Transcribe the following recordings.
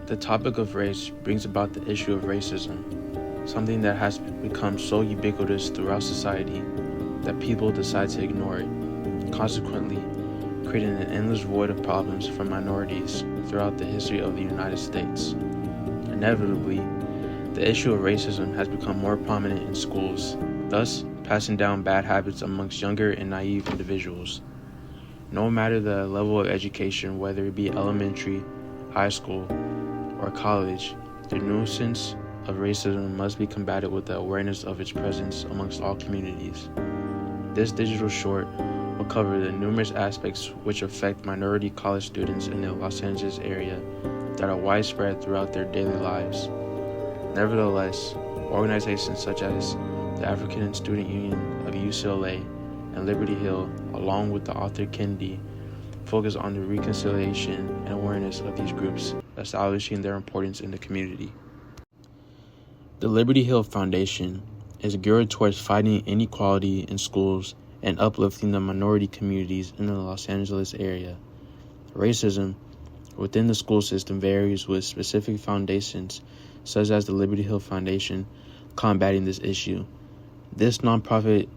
The topic of race brings about the issue of racism, something that has become so ubiquitous throughout society that people decide to ignore it, consequently creating an endless void of problems for minorities throughout the history of the United States. Inevitably, the issue of racism has become more prominent in schools, thus passing down bad habits amongst younger and naive individuals. No matter the level of education, whether it be elementary, high school, or college, the nuisance of racism must be combated with the awareness of its presence amongst all communities. This digital short will cover the numerous aspects which affect minority college students in the Los Angeles area that are widespread throughout their daily lives. Nevertheless, organizations such as the African Student Union of UCLA and Liberty Hill, along with the author Kendi, focus on the reconciliation and awareness of these groups, establishing their importance in the community. The Liberty Hill Foundation is geared towards fighting inequality in schools and uplifting the minority communities in the Los Angeles area. Racism within the school system varies, with specific foundations, such as the Liberty Hill Foundation, combating this issue. This nonprofit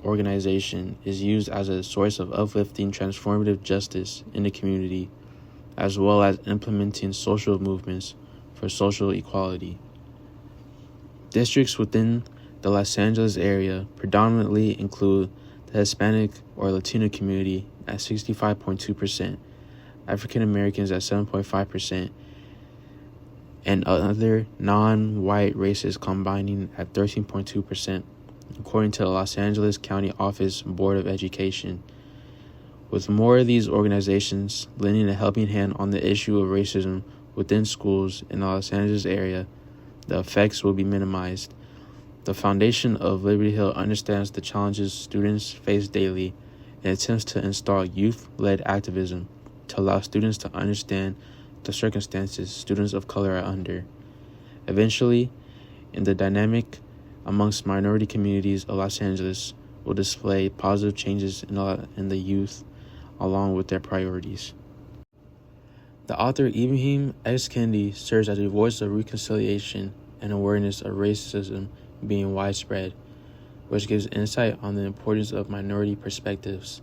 organization is used as a source of uplifting transformative justice in the community, as well as implementing social movements for social equality. Districts within the Los Angeles area predominantly include the Hispanic or Latino community at 65.2%, African Americans at 7.5%, and other non-white races combining at 13.2%, according to the Los Angeles County Office Board of Education. With more of these organizations lending a helping hand on the issue of racism within schools in the Los Angeles area, the effects will be minimized. The foundation of Liberty Hill understands the challenges students face daily and attempts to install youth-led activism to allow students to understand the circumstances students of color are under. Eventually, in the dynamic amongst minority communities of Los Angeles will display positive changes in the youth along with their priorities. The author Ibrahim X. Kendi serves as a voice of reconciliation and awareness of racism being widespread, which gives insight on the importance of minority perspectives.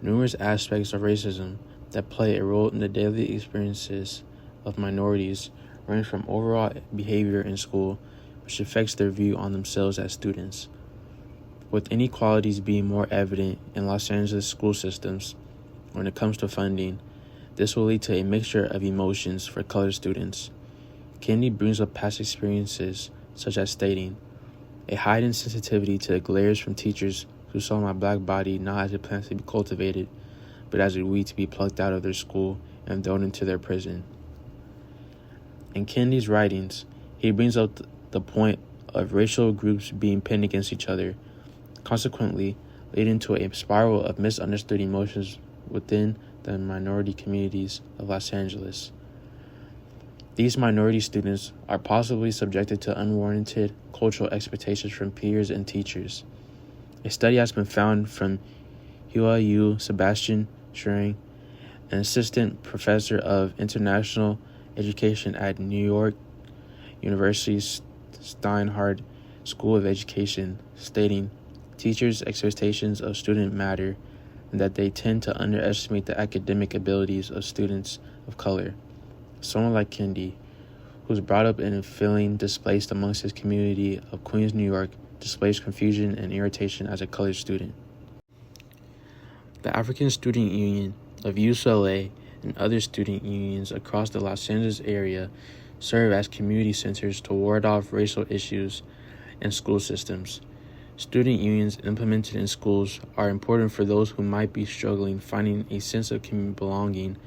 Numerous aspects of racism that play a role in the daily experiences of minorities range from overall behavior in school, which affects their view on themselves as students. With inequalities being more evident in Los Angeles school systems when it comes to funding, this will lead to a mixture of emotions for colored students. Kendi brings up past experiences, such as stating, "A heightened sensitivity to the glares from teachers who saw my black body not as a plant to be cultivated, but as a weed to be plucked out of their school and thrown into their prison." In Kendi's writings, he brings up the point of racial groups being pinned against each other, consequently leading to a spiral of misunderstood emotions within the minority communities of Los Angeles. These minority students are possibly subjected to unwarranted cultural expectations from peers and teachers. A study has been found from Hua Yu Sebastian Schering, an assistant professor of international education at New York University's Steinhardt School of Education, stating, "Teachers' expectations of students matter, and that they tend to underestimate the academic abilities of students of color." Someone like Kendi, who was brought up and feeling displaced amongst his community of Queens, New York, displays confusion and irritation as a colored student. The African Student Union of UCLA and other student unions across the Los Angeles area serve as community centers to ward off racial issues in school systems. Student unions implemented in schools are important for those who might be struggling finding a sense of belonging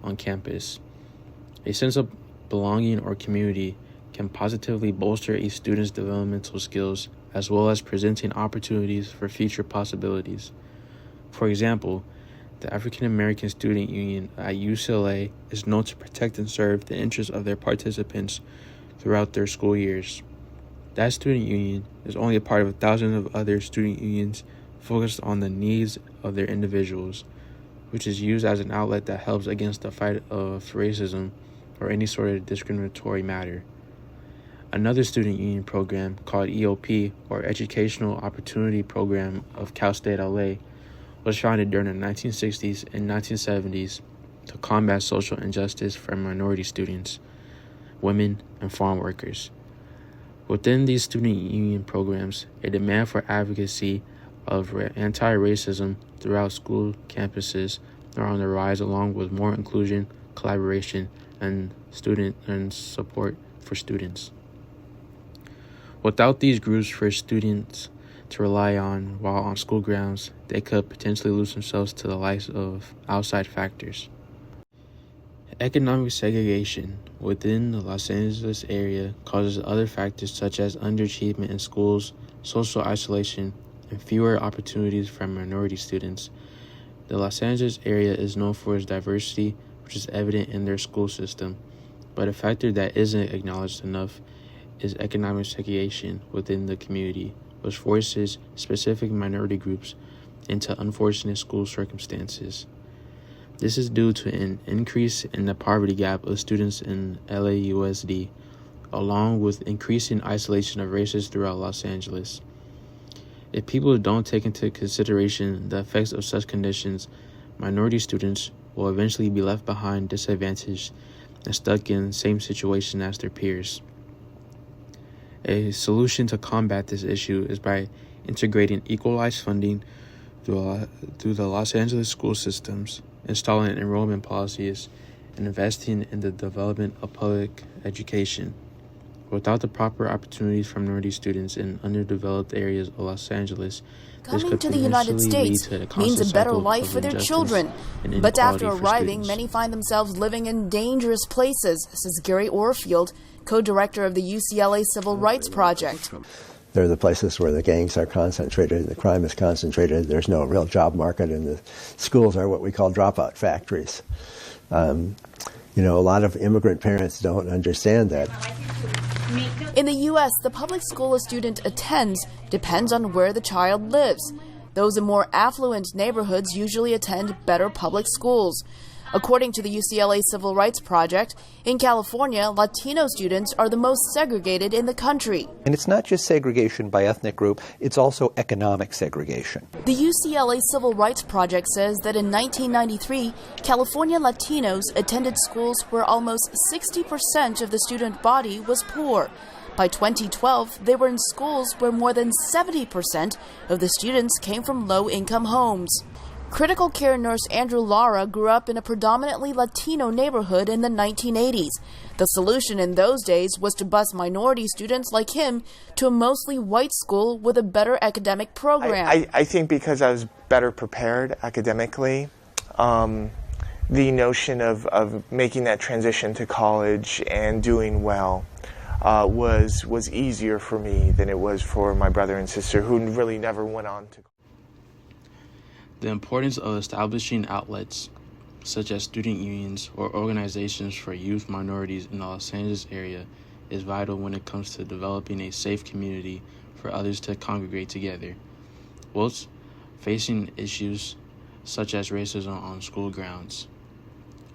on campus. A sense of belonging or community can positively bolster a student's developmental skills as well as presenting opportunities for future possibilities. For example, the African American Student Union at UCLA is known to protect and serve the interests of their participants throughout their school years. That student union is only a part of thousands of other student unions focused on the needs of their individuals, which is used as an outlet that helps against the fight of racism or any sort of discriminatory matter. Another student union program called EOP, or Educational Opportunity Program of Cal State LA, was founded during the 1960s and 1970s to combat social injustice for minority students, women, and farm workers. Within these student union programs, a demand for advocacy of anti-racism throughout school campuses are on the rise, along with more inclusion, collaboration, and student and support for students. Without these groups for students to rely on while on school grounds, they could potentially lose themselves to the likes of outside factors. Economic segregation within the Los Angeles area causes other factors such as underachievement in schools, social isolation, and fewer opportunities for minority students. The Los Angeles area is known for its diversity, which is evident in their school system, but a factor that isn't acknowledged enough is economic segregation within the community, which forces specific minority groups into unfortunate school circumstances. This is due to an increase in the poverty gap of students in LAUSD, along with increasing isolation of races throughout Los Angeles. If people don't take into consideration the effects of such conditions, minority students will eventually be left behind, disadvantaged, and stuck in the same situation as their peers. A solution to combat this issue is by integrating equalized funding through the Los Angeles school systems, installing enrollment policies, and investing in the development of public education. Without the proper opportunities for minority students in underdeveloped areas of Los Angeles, coming to the United States means a better life for their children. But after arriving, many find themselves living in dangerous places, says Gary Orfield, co-director of the UCLA Civil Rights Project. They're the places where the gangs are concentrated, the crime is concentrated, there's no real job market, and the schools are what we call dropout factories. A lot of immigrant parents don't understand that. In the U.S., the public school a student attends depends on where the child lives. Those in more affluent neighborhoods usually attend better public schools. According to the UCLA Civil Rights Project, in California, Latino students are the most segregated in the country. And it's not just segregation by ethnic group, it's also economic segregation. The UCLA Civil Rights Project says that in 1993, California Latinos attended schools where almost 60% of the student body was poor. By 2012, they were in schools where more than 70% of the students came from low-income homes. Critical care nurse Andrew Lara grew up in a predominantly Latino neighborhood in the 1980s. The solution in those days was to bus minority students like him to a mostly white school with a better academic program. I think because I was better prepared academically, the notion of making that transition to college and doing well was easier for me than it was for my brother and sister who really never went on to college. The importance of establishing outlets, such as student unions or organizations for youth minorities in the Los Angeles area, is vital when it comes to developing a safe community for others to congregate together, whilst facing issues such as racism on school grounds.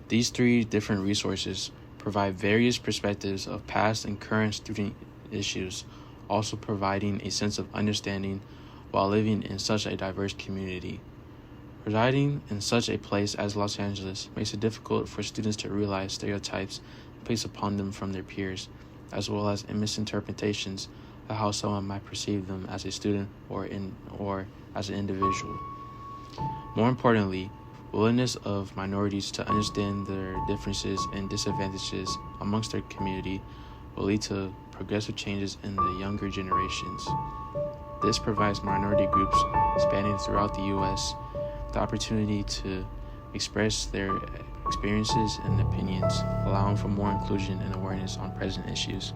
These three different resources provide various perspectives of past and current student issues, also providing a sense of understanding while living in such a diverse community. Residing in such a place as Los Angeles makes it difficult for students to realize stereotypes placed upon them from their peers, as well as misinterpretations of how someone might perceive them as a student or as an individual. More importantly, willingness of minorities to understand their differences and disadvantages amongst their community will lead to progressive changes in the younger generations. This provides minority groups spanning throughout the U.S. the opportunity to express their experiences and opinions, allowing for more inclusion and awareness on present issues.